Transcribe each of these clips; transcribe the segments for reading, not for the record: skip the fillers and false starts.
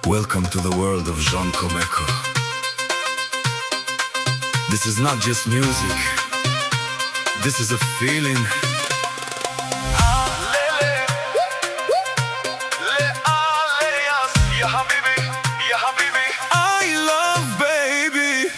Welcome to the world of Jean Comeco. This is not just music, this is a feeling. I love baby.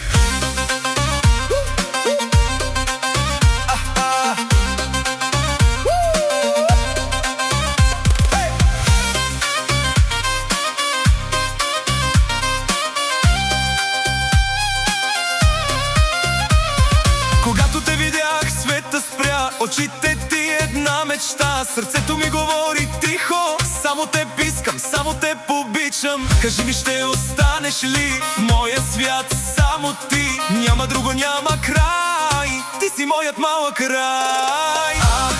Когато те видях, света спря, очите ти една мечта. Сърцето ми говори тихо, само те искам, само те обичам. Кажи ми, ще останеш ли в моя свят? Само ти, няма друго, няма край. Ти си моят малък край.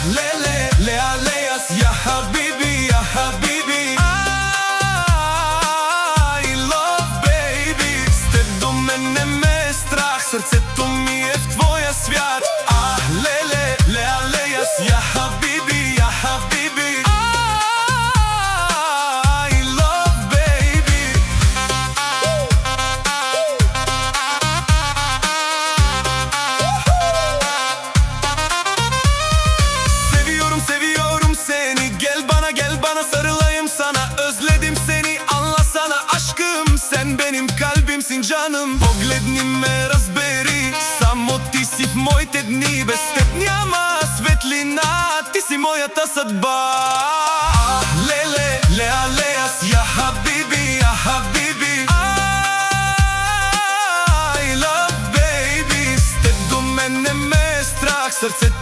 Леле, леа, леас, я хабиби, я хабиби. I love baby. С теб до мен не ме е страх, сърцето ми е в твоя свят. Леле, леа, леас, я хабиби, я хабиби. I love baby. Seviyorum seni, gel bana sarılayım sana. Özledim seni, anlasana aşkım. Sen benim kalbimsin canım. Погледни ме, разбери, само ти си в моите дни. Без теб няма светлина, ти си моята съдба. Леле, леа, леас, я хабиби, я хабиби. I love baby. С теб до мен не ме е страх, сърцето